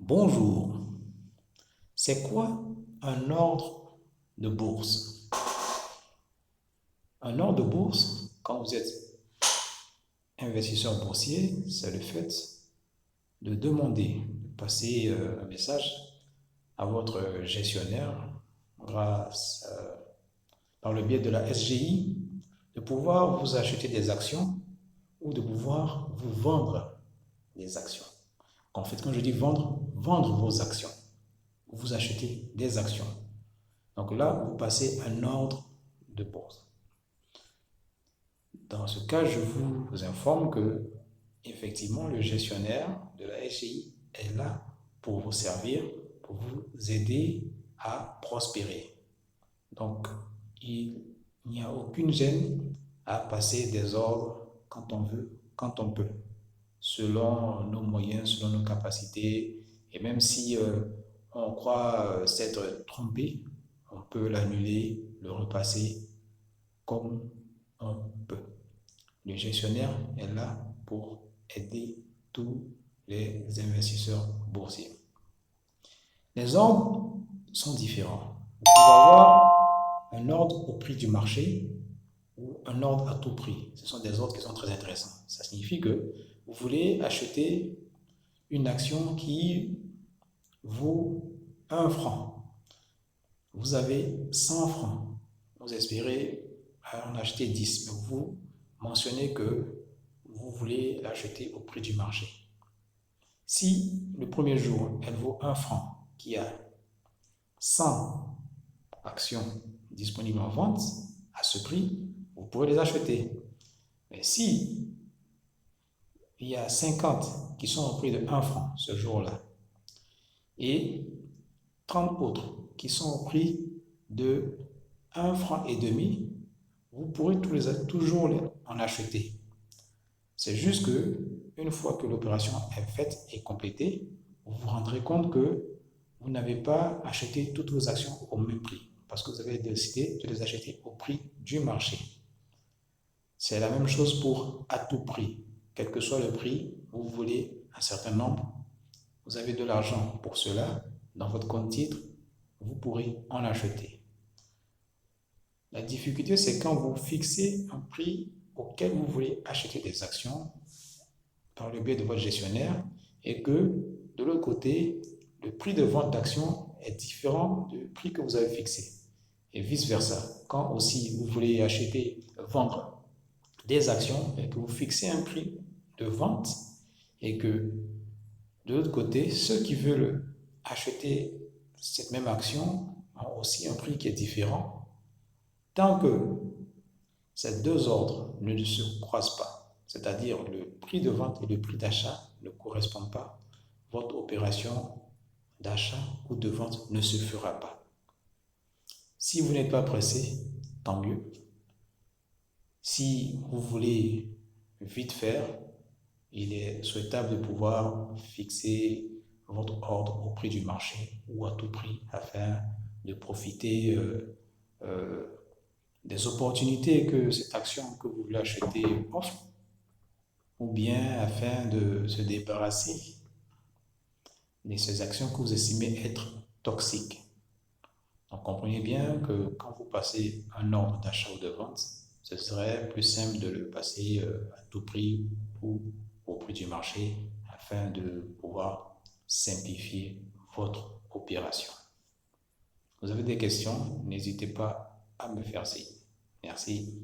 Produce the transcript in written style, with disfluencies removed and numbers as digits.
Bonjour. C'est quoi un ordre de bourse? Un ordre de bourse, quand vous êtes investisseur boursier, c'est le fait de demander, de passer un message à votre gestionnaire par le biais de la SGI, de pouvoir vous acheter des actions ou de pouvoir vous vendre des actions. En fait, quand je dis vendre, vendre vos actions. Vous achetez des actions. Donc là, vous passez un ordre de bourse. Dans ce cas, je vous informe que, effectivement, le gestionnaire de la SCI est là pour vous servir, pour vous aider à prospérer. Donc, il n'y a aucune gêne à passer des ordres quand on veut, quand on peut, selon nos moyens, selon nos capacités. Et même si on croit s'être trompé, on peut l'annuler, le repasser comme on peut. Le gestionnaire est là pour aider tous les investisseurs boursiers. Les ordres sont différents. Vous pouvez avoir un ordre au prix du marché ou un ordre à tout prix. Ce sont des ordres qui sont très intéressants. Ça signifie que vous voulez acheter une action qui vaut 1 franc. Vous avez 100 francs. Vous espérez en acheter 10, mais vous mentionnez que vous voulez l'acheter au prix du marché. Si le premier jour, elle vaut 1 franc, qu'il y a 100 actions disponibles en vente à ce prix, vous pouvez les acheter. Mais si il y a 50 qui sont au prix de 1 franc ce jour-là et 30 autres qui sont au prix de 1 franc et demi, vous pourrez toujours en acheter. C'est juste que une fois que l'opération est faite et complétée, vous vous rendrez compte que vous n'avez pas acheté toutes vos actions au même prix parce que vous avez décidé de les acheter au prix du marché. C'est la même chose pour à tout prix. Quel que soit le prix, vous voulez un certain nombre, vous avez de l'argent pour cela dans votre compte titre, vous pourrez en acheter. La difficulté, c'est quand vous fixez un prix auquel vous voulez acheter des actions par le biais de votre gestionnaire et que de l'autre côté, le prix de vente d'action est différent du prix que vous avez fixé. Et vice-versa. Quand aussi vous voulez acheter, vendre des actions et que vous fixez un prix de vente et que de l'autre côté, ceux qui veulent acheter cette même action ont aussi un prix qui est différent. Tant que ces deux ordres ne se croisent pas, c'est-à-dire le prix de vente et le prix d'achat ne correspondent pas, votre opération d'achat ou de vente ne se fera pas. Si vous n'êtes pas pressé, tant mieux. Si vous voulez vite faire, il est souhaitable de pouvoir fixer votre ordre au prix du marché ou à tout prix afin de profiter euh, des opportunités que cette action que vous voulez acheter offre ou bien afin de se débarrasser de ces actions que vous estimez être toxiques. Donc comprenez bien que quand vous passez un ordre d'achat ou de vente, ce serait plus simple de le passer à tout prix ou au prix du marché afin de pouvoir simplifier votre opération. Vous avez des questions, n'hésitez pas à me faire signe. Merci.